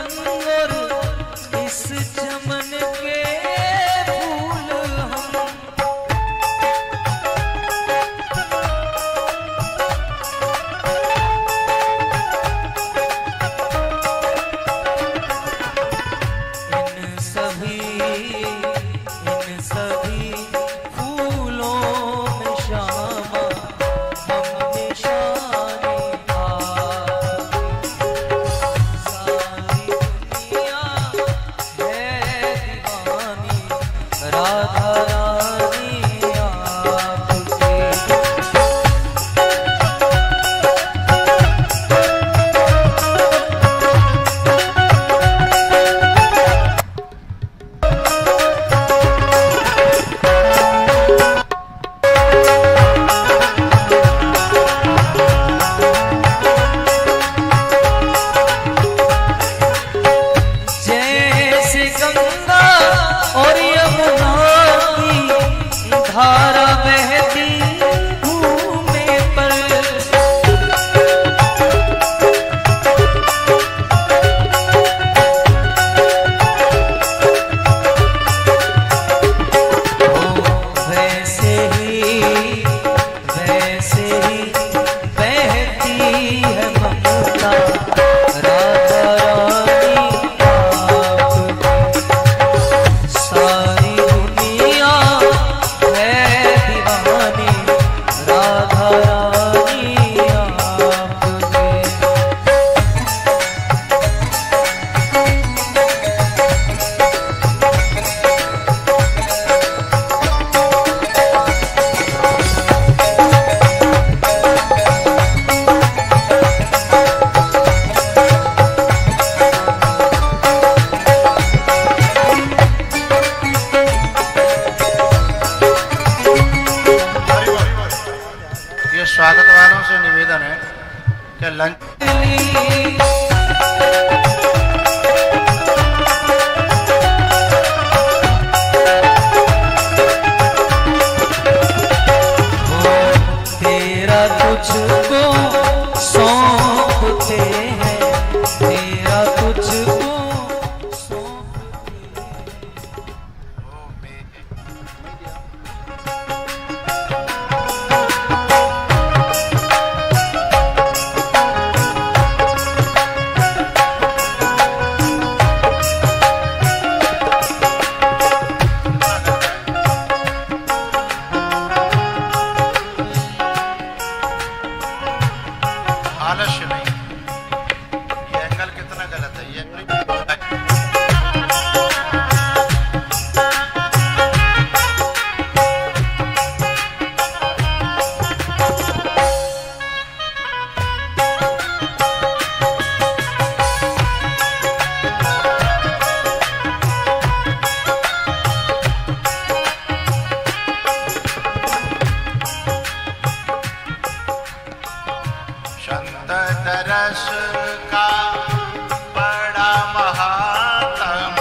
चमन और इस चमन के फूल हम। इन सभी फूलों में श्यामा हम निशाने सारी दुनिया है दीवानी राधा रानी आपके। और यमुना की धारा बहती भूमि पर वैसे ही बहती है ममता राधा रानी आपकी। सारी दुनिया है दीवानी राधा रानी आपके। ये स्वागत वालों से निवेदन है कि लंच तेरा तुझको सौंपते हैं, तेरा तुझको सौंपते आलस्य नहीं। ये एंगल कितना गलत है ये। संत दरस का बड़ा महात्म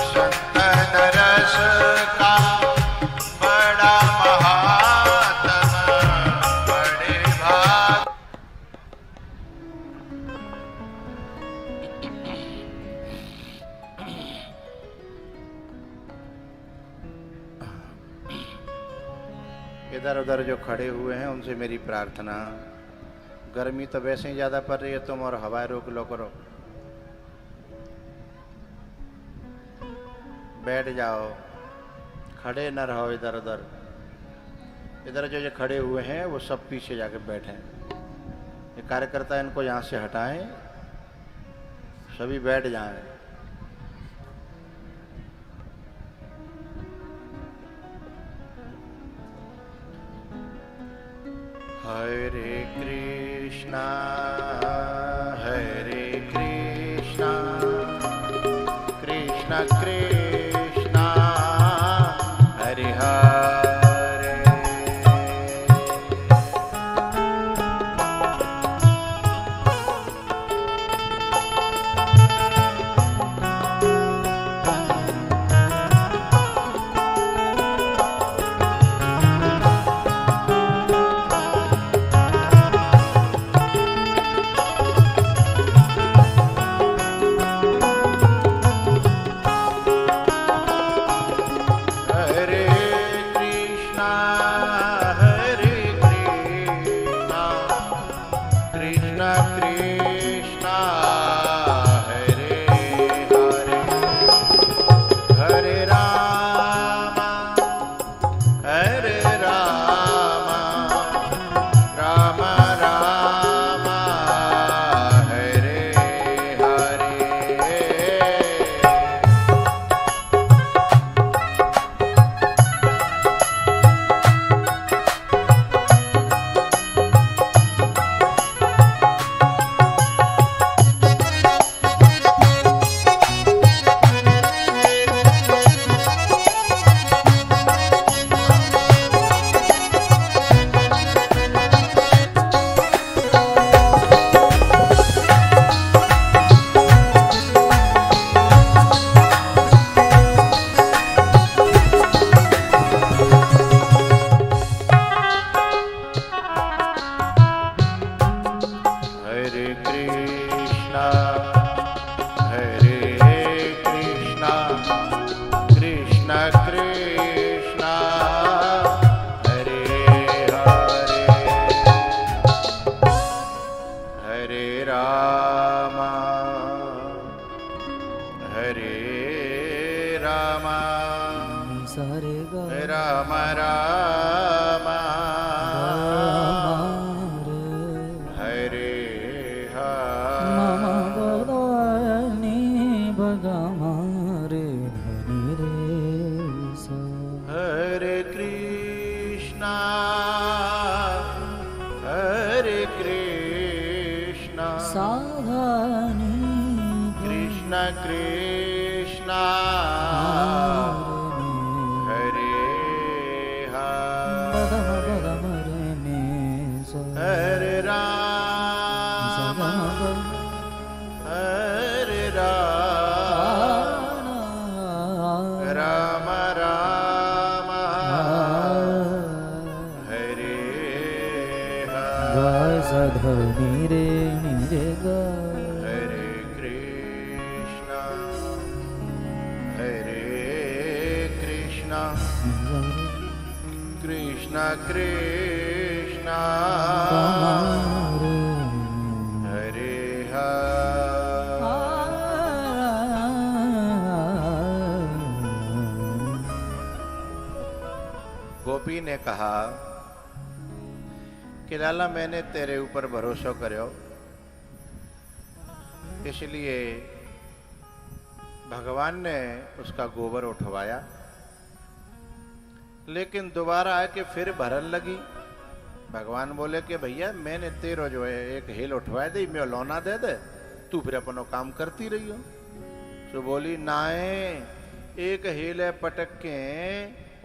संत दरस का बड़ा महात्म बड़े भाग। इधर उधर जो खड़े हुए हैं उनसे मेरी प्रार्थना, गर्मी तो वैसे ही ज़्यादा पड़ रही है, तुम और हवाएं रोक लो करो। बैठ जाओ, खड़े न रहो इधर उधर। इधर जो खड़े हुए हैं वो सब पीछे जाके बैठे। ये कार्यकर्ता इनको यहाँ से हटाएं, सभी बैठ जाएं। हरे कृष्णा कृष्ण कृष्ण हरे हरे। हरे राम सारे गा राम राम हरे मम बदानी बगमारे धनी रे सा हरे कृष्णा हरे कृष्णा साधनी कृष्ण कृष्णा हरे बगम बगम रे ने सा हरे राम हरे राम राम राम हरे गाय सधनी रे निरे गा हरे कृष्णा हरे कृष्णा कृष्ण कृष्णा हरे गोपी ने कहा कि लाला मैंने तेरे ऊपर भरोसा करो, इसलिए भगवान ने उसका गोबर उठवाया, लेकिन दोबारा आके फिर भरन लगी। भगवान बोले कि भैया मैंने तेरो जो है एक हेल उठवाया दे, मैं लौना दे दे, तू फिर अपनो काम करती रही हो। तो बोली नाए एक हेल है पटक के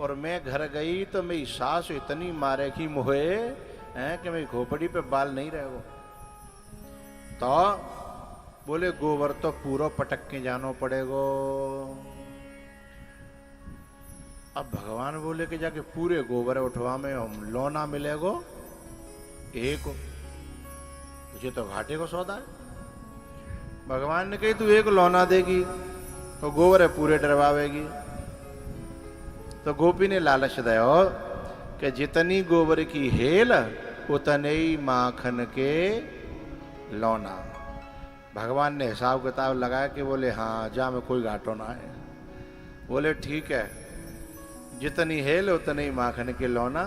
और मैं घर गई तो मेरी सास इतनी मारे की मुहे हैं कि मेरी खोपड़ी पे बाल नहीं रहेगो। तो बोले गोबर तो पूरा पटक के जानो पड़ेगो। अब भगवान बोले कि जाके पूरे गोबर उठवा में हम लौना मिलेगो एक, तुझे तो घाटे को सौदा है। भगवान ने कही तू एक लौना देगी तो गोबर है पूरे डरवावेगी। तो गोपी ने लालच दयो कि जितनी गोबर की हेल उतने ही माखन के लौना। भगवान ने हिसाब किताब लगाया कि बोले हाँ जा में कोई घाटो ना है। बोले ठीक है, जितनी हेल उतनी ही माखन के लौना।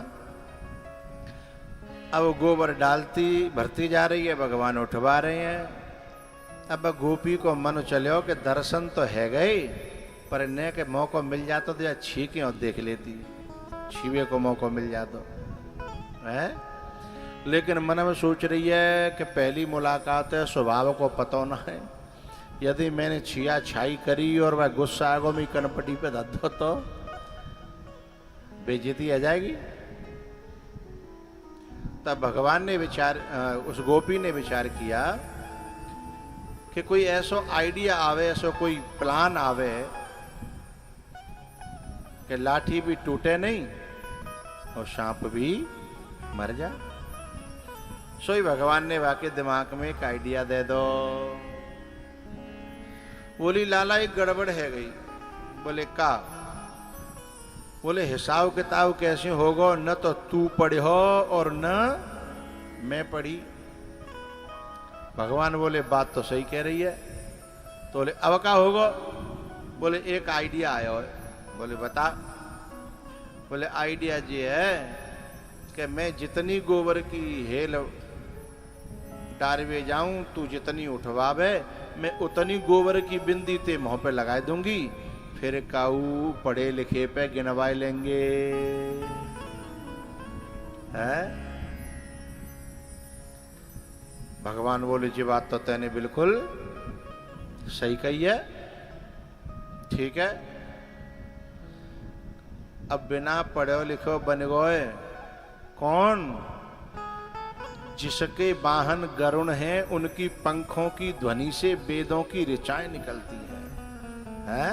अब गोबर डालती भरती जा रही है, भगवान उठवा रहे हैं। अब गोपी को मन चलो कि दर्शन तो है गई, पर ने के मौका मिल जाता तो या छीके और देख लेती, छीवे को मौका मिल जाता है। लेकिन मन में सोच रही है कि पहली मुलाकात है, स्वभाव को पता ना है, यदि मैंने छिया छाई करी और वह गुस्सा आगो में कनपटी पे धर दो तो बेइज्जती आ जाएगी। तब भगवान ने विचार, उस गोपी ने विचार किया कि कोई ऐसा आइडिया आवे, ऐसा कोई प्लान आवे कि लाठी भी टूटे नहीं और सांप भी मर जाए। सो ही भगवान ने वाकई दिमाग में एक आइडिया दे दो। बोली लाला एक गड़बड़ है गई। बोले का? बोले हिसाब किताब कैसे होगा, न तो तू पढ़े हो और न मैं पढ़ी। भगवान बोले बात तो सही कह रही है। तो बोले अब क्या होगा? बोले एक आइडिया आया है। बोले बता। बोले आइडिया ये है कि मैं जितनी गोबर की हेल डारवे जाऊं, तू जितनी उठवावे, मैं उतनी गोबर की बिंदी ते मुंह पे लगा दूंगी, फिर काऊ पढ़े लिखे पे गिनवाए लेंगे। है? भगवान बोले जी बात तो तैने बिल्कुल सही कही है, ठीक है। अब बिना पढ़े लिखे बन गए कौन? जिसके वाहन गरुण हैं, उनकी पंखों की ध्वनि से वेदों की ऋचाएं निकलती हैं।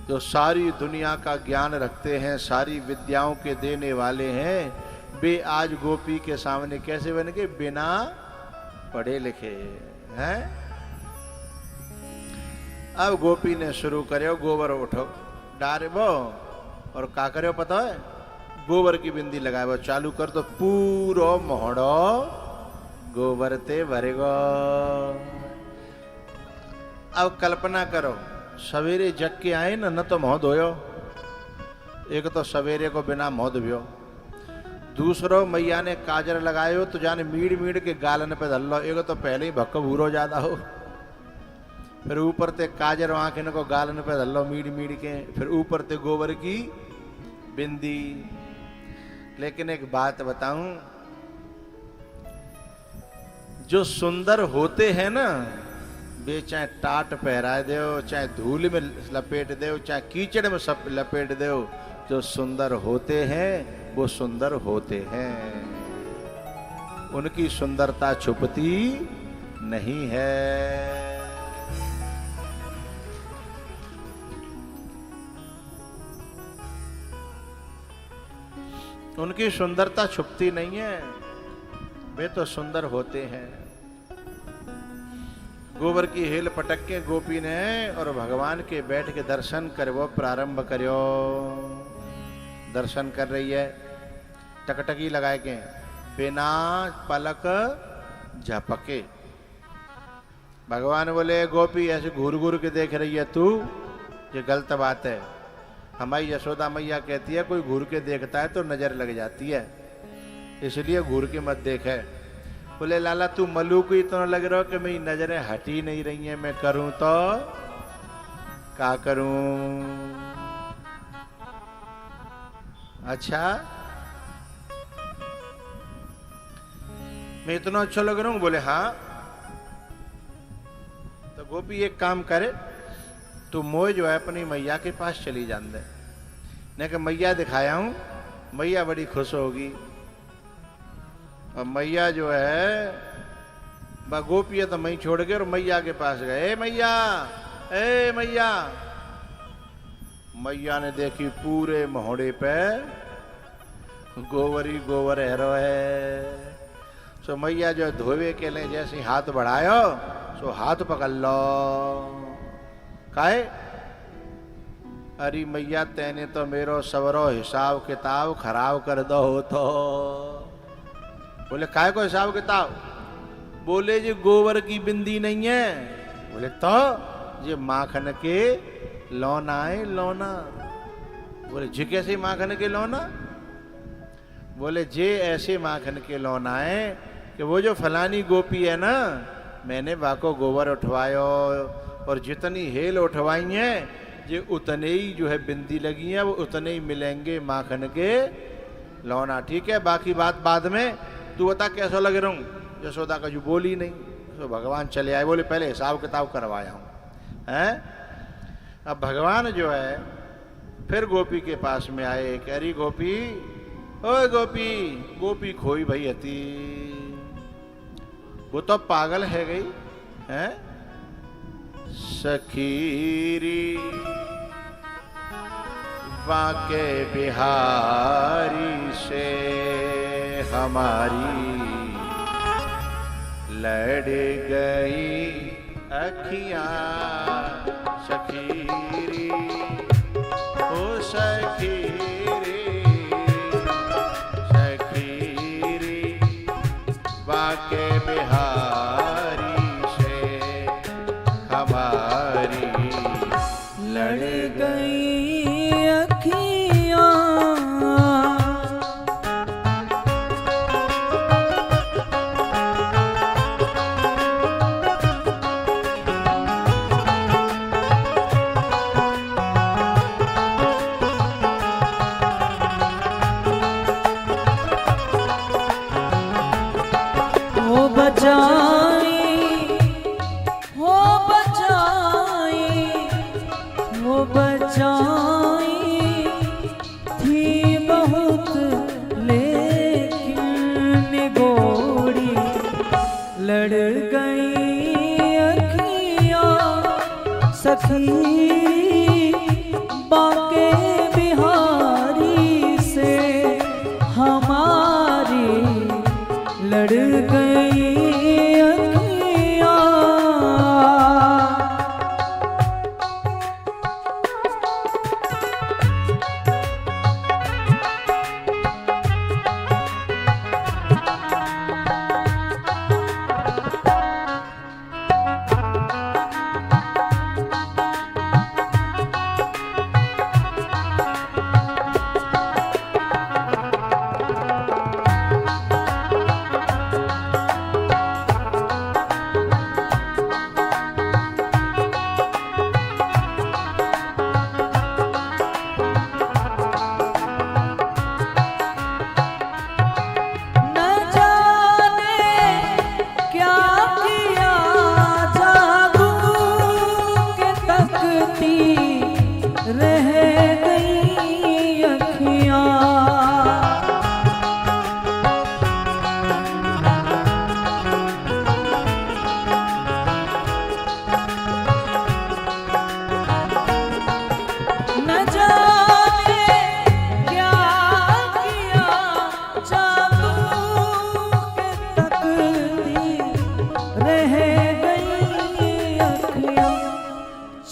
जो सारी दुनिया का ज्ञान रखते हैं, सारी विद्याओं के देने वाले हैं, वे आज गोपी के सामने कैसे बन गए? बिना पढ़े लिखे हैं। अब गोपी ने शुरू करो गोबर उठो डारबो और का करो पता है? गोबर की बिंदी लगाए चालू कर तो पूरो मोहड़ो गोबर ते भरेगो। अब कल्पना करो, सवेरे जग के आए न तो मुँह धोयो, एक तो सवेरे को बिना मुँह धोयो, दूसरो मैया ने काजर लगायो तो जाने मीड़ मीड़ के गालन पे धल लो, एक तो पहले ही भक्क भूरो ज्यादा हो, फिर ऊपर ते काजर आंखें को गालन पे धल लो मीड़ मीड़ के, फिर ऊपर ते गोबर की बिंदी। लेकिन एक बात बताऊं, जो सुंदर होते हैं ना, वे चाहे टाट पहरा दो, चाहे धूल में लपेट दो, चाहे कीचड़ में सब लपेट दो, जो सुंदर होते हैं वो सुंदर होते हैं, उनकी सुंदरता छुपती नहीं है। उनकी सुंदरता छुपती नहीं है, वे तो सुंदर होते हैं। गोबर की हेल पटक के गोपी ने और भगवान के बैठ के दर्शन कर वो प्रारंभ करो। दर्शन कर रही है, टकटकी लगाए के बिना पलक झपके। भगवान बोले गोपी ऐसे घूर घूर के देख रही है तू, ये गलत बात है। हमारी यशोदा मैया कहती है कोई घूर के देखता है तो नजर लग जाती है, इसलिए घूर के मत देखे। बोले लाला तू मलू को इतना लग रहा हो कि मेरी नजरें हटी नहीं रही हैं, मैं करूं तो क्या करूं? अच्छा मैं इतना अच्छा लग रहा हूं? बोले हाँ। तो गोपी एक काम करे, तू मोय जो है अपनी मैया के पास चली जान दे, नहीं कि मैया दिखाया हूं, मैया बड़ी खुश होगी। और मैया जो है गोपी है तो मैं छोड़ के और मैया के पास गए, ए मैया, ए मैया। मैया ने देखी पूरे मोहड़े पे गोबर ही गोबर हैरो है। सो मैया जो धोवे के लिए जैसे हाथ बढ़ायो सो हाथ पकड़ लो। काहे? अरे मैया तेने तो मेरो सवरो हिसाब किताब खराब कर दो हो तो। बोले काय को हिसाब किताब? बोले जी गोबर की बिंदी नहीं है। बोले तो ये माखन के लौना है, लौना। बोले जी कैसे माखन के लौना? बोले जे ऐसे माखन के लौना है कि वो जो फलानी गोपी है ना, मैंने बाको गोबर उठवायो और जितनी हेल उठवाई है ये उतने ही जो है बिंदी लगी है, वो उतने ही मिलेंगे माखन के लौना। ठीक है, बाकी बात बाद में। तू बता कैसा लग रहा हूँ? यशोदा का जो बोली नहीं, तो भगवान चले आए, बोले पहले हिसाब किताब करवाया हूँ हैं। अब भगवान जो है फिर गोपी के पास में आए, कह रही गोपी, ओए गोपी, गोपी खोई भई हती, वो तो पागल है गई हैं। सखीरी वाके बिहारी से हमारी लड़ गई अखियां। सखीरी ओ सखीरी, सखीरी वाके बिहारी से हमारी लड़ गई अखियां। हो बचाई, हो बचाई, हो बचाई थी बहुत लेकिन निगोड़ी। लड़ गई अखियां सखी बाके बिहारी से हमारी। लड़ गई अखियां।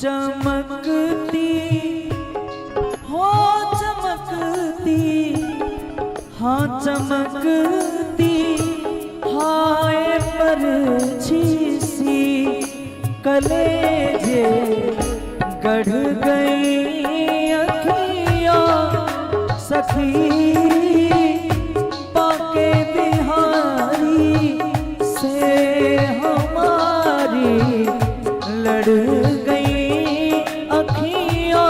चमकती हो चमकती, हाँ चमकती हाय परछी सी कलेजे गढ़ गई अखियाँ सखी बाके बिहारी से हमारी लड़ गई अखियाँ।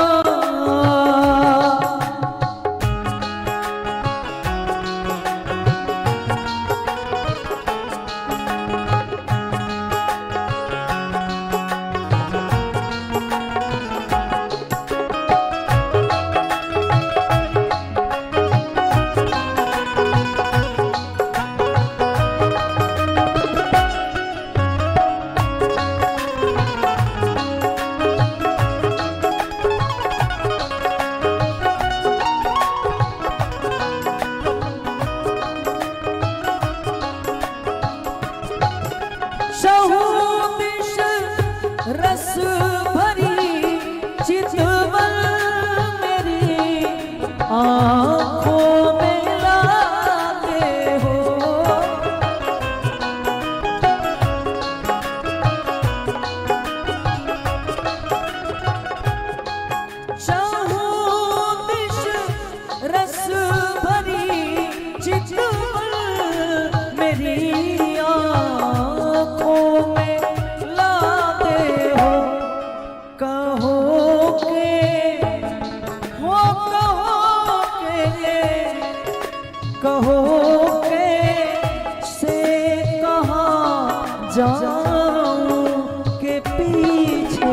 दिश रस भरी चितवन मेरी आँखों में लाते हो। दिश रस भरी चितवन मेरी कहो के से कहाँ जाऊं के पीछे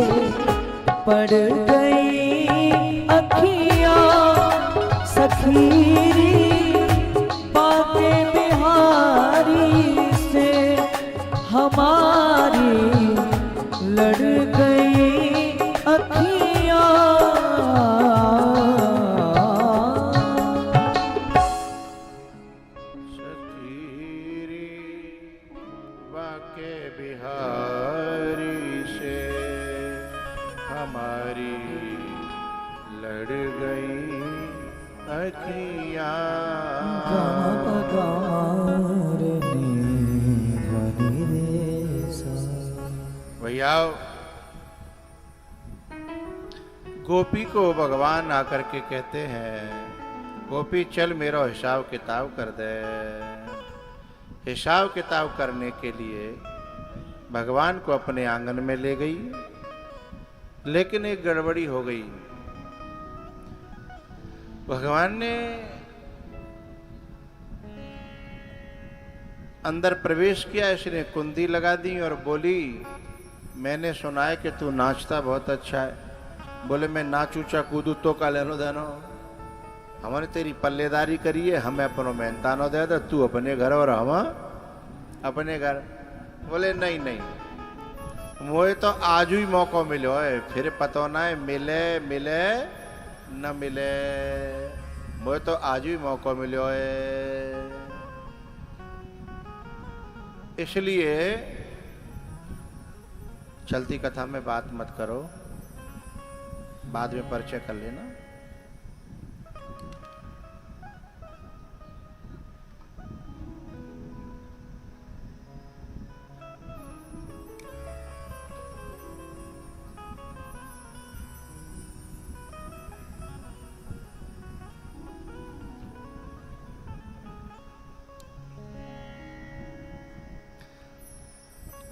पड़ गई अखियाँ सखी बाके बिहारी से हमारी लड़ गई अखियाँ। बाके बिहारी से हमारी लड़ गई अखियाँ। भैया गोपी को भगवान आकर के कहते हैं, गोपी चल मेरा हिसाब किताब कर दे। हिसाब किताब करने के लिए भगवान को अपने आंगन में ले गई, लेकिन एक गड़बड़ी हो गई। भगवान ने अंदर प्रवेश किया, इसने कुंडी लगा दी और बोली, मैंने सुना है कि तू नाचता बहुत अच्छा है। बोले मैं नाच ऊंचा कूदू तो का लेनो देनो, हमने तेरी पल्लेदारी करी है, हमें अपनो मेहनतानो दे दे, तू अपने घर और हम अपने घर। बोले नहीं नहीं, मुझे तो आज ही मौका मिलो है, फिर पता ना है मिले मिले न मिले, मुझे तो आज ही मौका मिलो है। इसलिए चलती कथा में बात मत करो, बाद में परिचय कर लेना।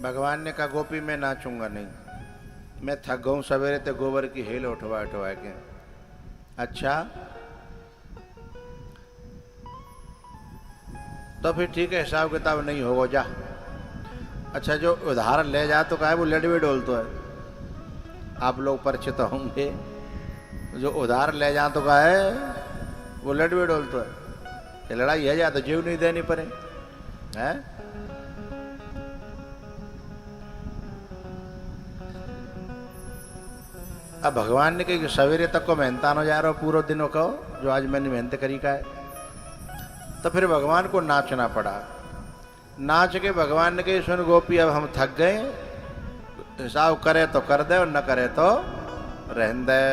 भगवान ने कहा गोपी मैं नाचूंगा नहीं, मैं थक गऊं सवेरे ते गोबर की हेल उठवा उठवा के। अच्छा तो फिर ठीक है, हिसाब किताब नहीं होगा जा। अच्छा जो उधार ले जा तो कहा है वो लड़वे डोलतो है, आप लोग परिचित होंगे। जो उधार ले जा तो कहा है वो लड़वे डोलतो है, ये लड़ाई है जा तो जीव नहीं देनी पड़े है। अब भगवान ने कही कि सवेरे तक को मेहनतान हो जा रहा हो, पूरा दिनों का जो आज मैंने मेहनत करी का है। तो फिर भगवान को नाचना पड़ा। नाच के भगवान ने कही सुन गोपी अब हम थक गए, हिसाब करे तो कर दे और न करे तो रहन दे।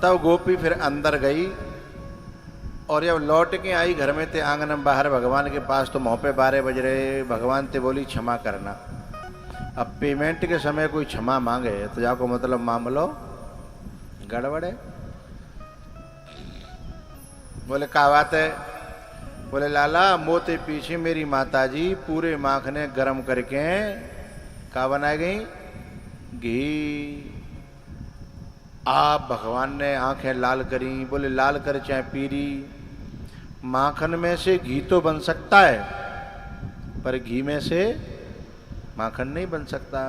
तब गोपी फिर अंदर गई और जब लौट के आई घर में थे आंगन में बाहर भगवान के पास, तो मुँह पे 12 बज रहे। भगवान ते बोली क्षमा करना। अब पेमेंट के समय कोई क्षमा मांगे तो जाको मतलब मामलो गड़बड़ है। बोले क्या बात है? बोले लाला मोते पीछे मेरी माता जी पूरे माखने गरम करके क्या बनाई गई? घी। आप भगवान ने आंखें लाल करी। बोले लाल कर चाहे पीरी, माखन में से घी तो बन सकता है पर घी में से माखन नहीं बन सकता,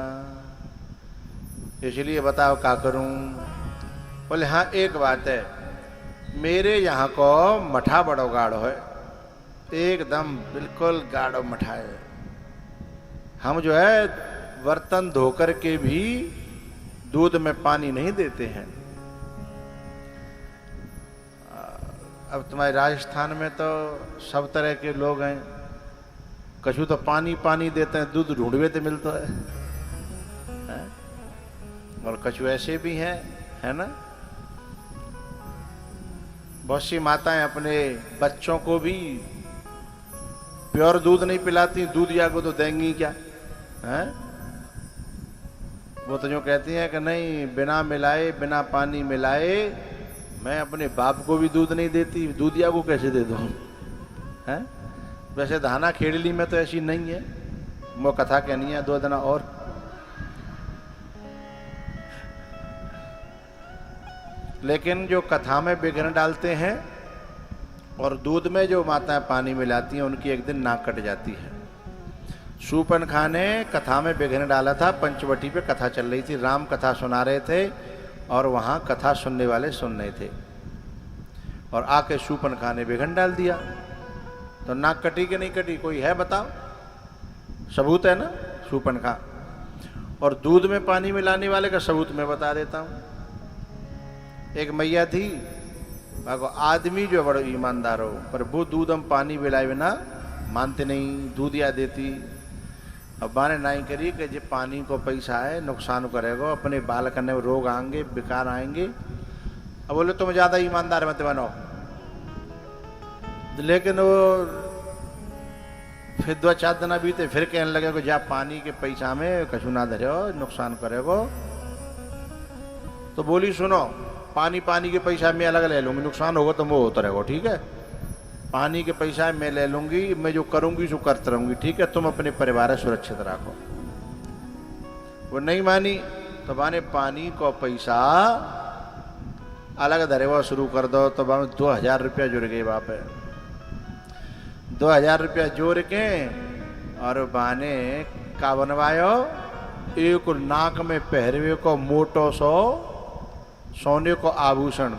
इसलिए बताओ क्या करूं? बोले हाँ एक बात है, मेरे यहाँ को मठा बड़ो गाढ़ो है, एकदम बिल्कुल गाढ़ो मठा है। हम जो है बर्तन धोकर के भी दूध में पानी नहीं देते हैं। अब तुम्हारे राजस्थान में तो सब तरह के लोग हैं, कछु तो पानी पानी देते हैं, दूध ढूंढवे तो मिलता है? और कछु ऐसे भी हैं, है ना? बहुत सी माताएं अपने बच्चों को भी प्योर दूध नहीं पिलाती, दूध या को तो देंगी क्या है? वो तो जो कहती हैं कि नहीं बिना मिलाए बिना पानी मिलाए मैं अपने बाप को भी दूध नहीं देती, दूधिया को कैसे दे दूं? हैं? वैसे धाना खेड़ली में तो ऐसी नहीं है, वो कथा कहनी है 2 दिन और। लेकिन जो कथा में विघ्न डालते हैं और दूध में जो माताएं पानी मिलाती हैं उनकी एक दिन नाक कट जाती है। शूर्पणखा ने कथा में विघ्न डाला था। पंचवटी पे कथा चल रही थी, राम कथा सुना रहे थे और वहां कथा सुनने वाले सुन रहे थे और आके शूर्पणखा ने विघ्न डाल दिया। तो नाक कटी कि नहीं कटी? कोई है बताओ? सबूत है ना शूर्पणखा। और दूध में पानी मिलाने वाले का सबूत मैं बता देता हूं। एक मैया थी, आदमी जो बड़ो ईमानदार हो, पर वो दूध हम पानी मिलाए बिना मानते नहीं, दूधिया देती। अब बाने नाई करी कि जो पानी को पैसा है नुकसान करेगा, अपने बाल करने में रोग आएंगे, बेकार आएंगे। अब बोले तुम ज्यादा ईमानदार मत बनो। लेकिन वो फिर 2-4 दिन बीते, फिर कहने लगे कि जा पानी के पैसा में कछु ना धरो, नुकसान करेगो। तो बोली सुनो, पानी के पैसा मैं अलग ले लूंगी, नुकसान होगा तो वो होता रहेगा, ठीक है? पानी के पैसा मैं ले लूंगी, मैं जो करूंगी सो करते रहूंगी, ठीक है? तुम अपने परिवार सुरक्षित रखो। वो नहीं मानी तो बाने पानी को पैसा अलग धरेवा शुरू कर दो। तो बाने 2000 रुपया जुड़ गए बाप है। 2000 रुपया जोड़ के और बाने का बनवायो, एक नाक में पहरवे को मोटो सो सोने को आभूषण।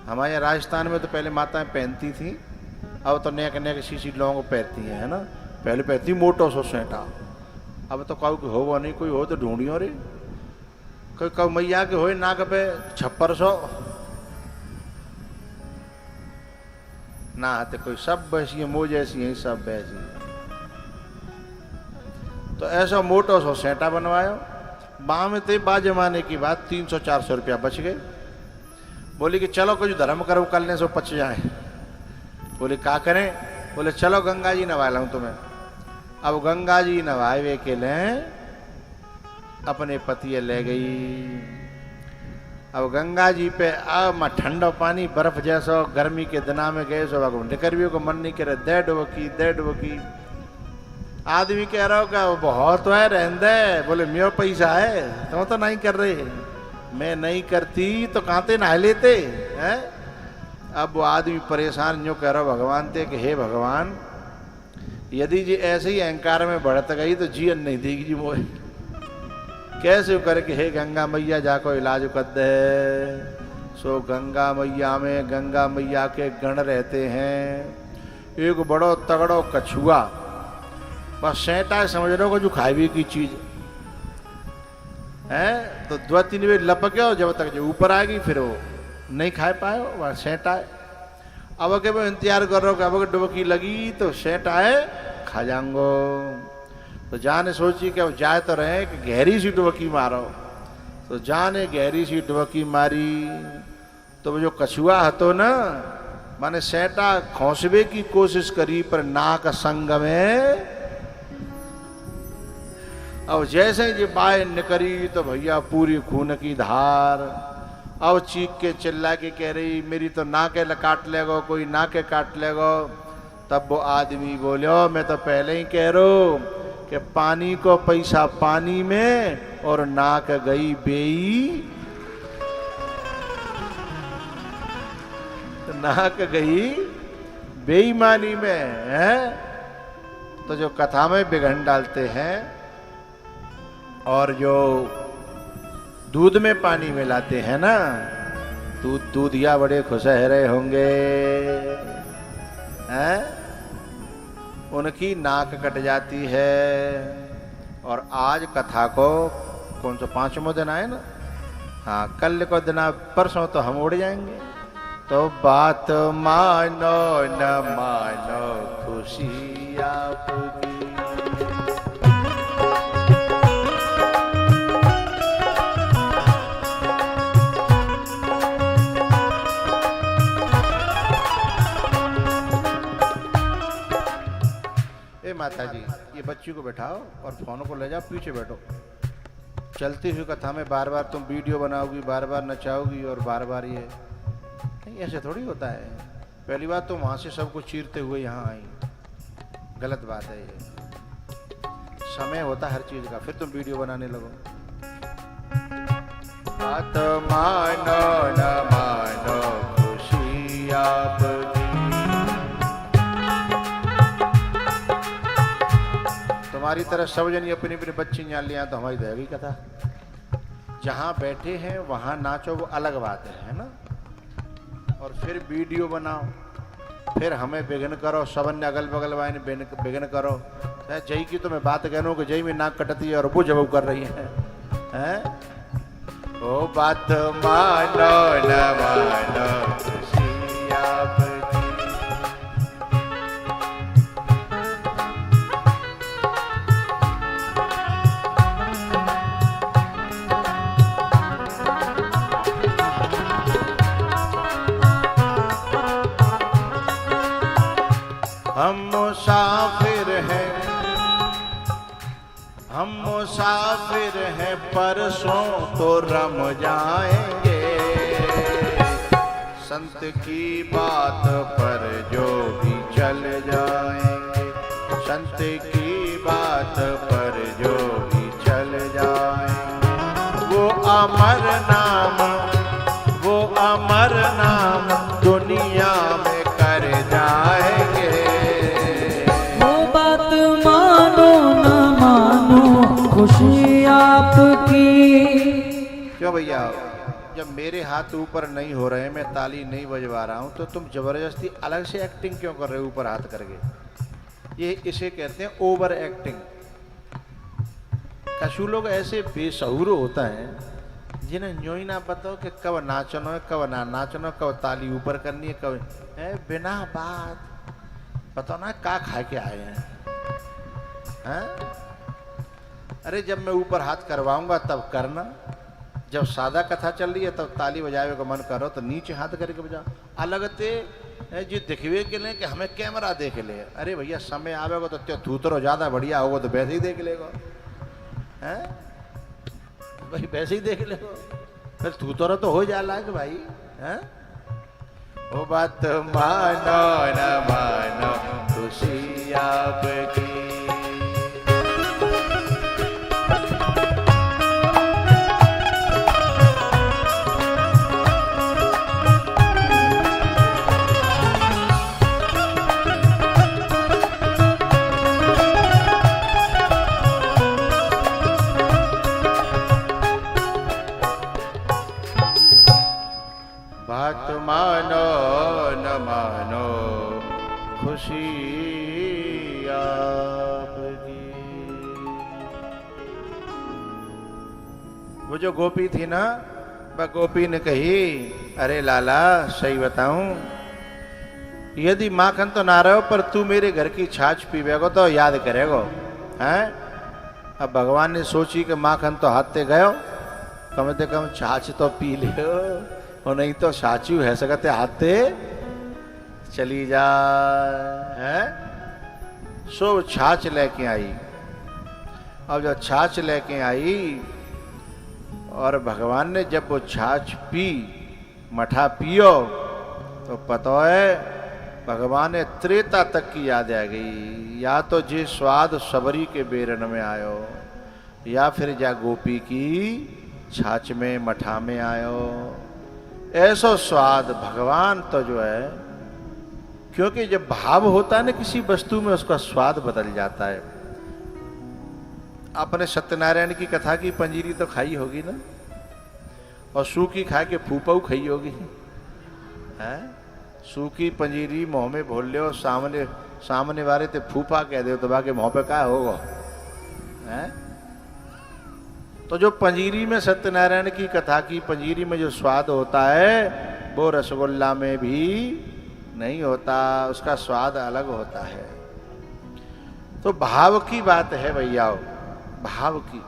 हमारे राजस्थान में तो पहले माताएं पहनती थी, अब तो नेक नेक शीशी लोगों को पहनती हैं, है ना? पहले पहनती मोटो सो सेंटा। अब तो कोई हो नहीं, कोई हो तो ढूंढियो रे। कोई कब मैया के हो नाक पे 600 ना आते, कोई सब वैसी है, मोज ऐसी है, सब वैसी है। तो ऐसा मोटो सो सेंटा बनवायो। बाँ में थे बा जमाने की बात 300-400 रुपया बच गए। बोली कि चलो कुछ धर्म करो, करने से पच जाए। बोले क्या करें? बोले चलो गंगा जी नवा लाऊं तुम्हें। अब गंगा जी नवाए के लिए अपने पति ले गई। अब गंगा जी पे अब ठंडा पानी बर्फ जैसा गर्मी के दिना में गए सो निकलवी को मन नहीं करे, दे डुबकी। आदमी कह रहा हो क्या बहुत है रहन दे। बोले मेरा पैसा है, तुम तो नहीं कर रहे। मैं नहीं करती तो कांते नहा लेते हैं। अब वो आदमी परेशान जो कह रहा भगवान थे कि हे भगवान, यदि जी ऐसे ही अहंकार में बढ़त गई तो जीवन नहीं देगी जी मोह। कैसे करके हे गंगा मैया जाको इलाज कर दे। सो गंगा मैया में गंगा मैया के गण रहते हैं। एक बड़ो तगड़ो कछुआ, बस सेंटा समझ रहे हो जो खाई की चीज है। तो 2-3 बार लपके हो, जब तक जो ऊपर आएगी फिर वो नहीं खा पाए, वह सेंटा है। अब के मैं इंतजार कर रहा हूँ कि अब डुबकी लगी तो सेट आए खा जाऊंगो। तो जाने सोची कि अब जाए तो रहे कि गहरी सी डुबकी मारो। तो जाने गहरी सी डुबकी मारी तो वो जो कछुआ हतो ना माने सेटा खोसबे की कोशिश करी पर नाक संग में। अब जैसे ही बाहर निकली तो भैया पूरी खून की धार। अब चीख के चिल्ला के कह रही मेरी तो नाके काट लेगो, कोई नाके काट लेगो। तब वो आदमी बोलो मैं तो पहले ही कह रहा हूं कि पानी को पैसा पानी में और नाक गई बेई। नाक गई बेईमानी में है। तो जो कथा में बिघन डालते हैं और जो दूध में पानी मिलाते हैं ना, दूधिया बड़े खुश रहे होंगे हैं, उनकी नाक कट जाती है। और आज कथा को कौन सा 5वां दिन आए ना, हाँ कल को दिन परसों तो हम उड़ जाएंगे। तो बात मानो न मानो खुशी आपकी। ए माता जी ये बच्ची को बैठाओ और फोन को ले जाओ, पीछे बैठो। चलती हुई कथा में बार बार तुम वीडियो बनाओगी, बार बार नचाओगी और बार बार ये नहीं, ऐसे थोड़ी होता है। पहली बात तो वहां से सब कुछ चीरते हुए यहाँ आई, गलत बात है ये। समय होता हर चीज का, फिर तुम वीडियो बनाने लगो। बात मानो न मानो खुशी आपकी। तुम्हारी तरह सब जन अपनी अपनी बच्ची जान लिया तो हमारी रहेगी कथा। जहां बैठे हैं वहां नाचो वो अलग बात है ना। और फिर वीडियो बनाओ, फिर हमें विघ्न करो, सबन ने अगल बगल वाइन विघ्न करो। जय की तो मैं बात कह रहा हूँ कि जय में नाक कटती है और वो जवाब कर रही है। ओ बात मानो न मानो खुशी आपकी। हम मुसाफिर हैं परसों तो रम जाएंगे। संत की बात पर जो भी चल जाएंगे, संत की बात पर जो भी चल जाएंगे। वो अमर नाम दुनिया में कर जाएंगे। खुशी आपकी। क्यों भैया, जब मेरे हाथ ऊपर नहीं हो रहे, मैं ताली नहीं बजवा रहा हूं तो तुम जबरदस्ती अलग से एक्टिंग क्यों कर रहे हो ऊपर हाथ करके? ये इसे कहते हैं ओवर एक्टिंग। कछु लोग ऐसे बेसहुर होता है जिन्हें न्यों ही ना पता हो कि कब नाचना है कब ना नाचना, कब ताली ऊपर करनी है, कब है बिना बात पता ना का खा के आए हैं। अरे जब मैं ऊपर हाथ करवाऊंगा तब करना, जब सादा कथा चल रही है तब ताली बजावे का मन करो तो नीचे हाथ करके बजाओ। अलग ते जी दिखवे के लिए कि हमें कैमरा देख ले। अरे भैया समय आवेगा तो त्यो थूतरो ज्यादा बढ़िया होगा तो वैसे ही देख लेगा, हैं भाई वैसे ही देख लेगा, फिर थूतरो तो हो जाला कि भाई हैं। वो बात मानो न मानो खुशी आपकी। बात मानो न मानो खुशी आपकी। वो जो गोपी थी ना, वह गोपी ने कही अरे लाला सही बताऊं, यदि माखन तो ना रहो पर तू मेरे घर की छाछ पीवेगो तो याद करेगो हैं। अब भगवान ने सोची कि माखन तो हाथे गयो, कम से कम छाछ तो पी लियो, और नहीं तो साचू है सकते हाथे चली जा है। सो छाछ लेके आई। अब जब छाछ लेके आई और भगवान ने जब वो छाछ पी, मठा पियो, तो पता है भगवान ने त्रेता तक की याद आ गई। या तो जे स्वाद सबरी के बेरन में आयो, या फिर जा गोपी की छाछ में मठा में आयो। ऐसो स्वाद भगवान तो जो है, क्योंकि जब भाव होता है ना किसी वस्तु में, उसका स्वाद बदल जाता है। आपने सत्यनारायण की कथा की पंजीरी तो खाई होगी ना, और सूखी खा के फूपाऊ खाई होगी है। सूखी पंजीरी मुंह में भोल लो, सामने वाले ते फूफा कह दो तो बाकी मुंह पे क्या होगा है। तो जो पंजीरी में सत्यनारायण की कथा की पंजीरी में जो स्वाद होता है, वो रसगुल्ला में भी नहीं होता, उसका स्वाद अलग होता है। तो भाव की बात है भैया, भाव की।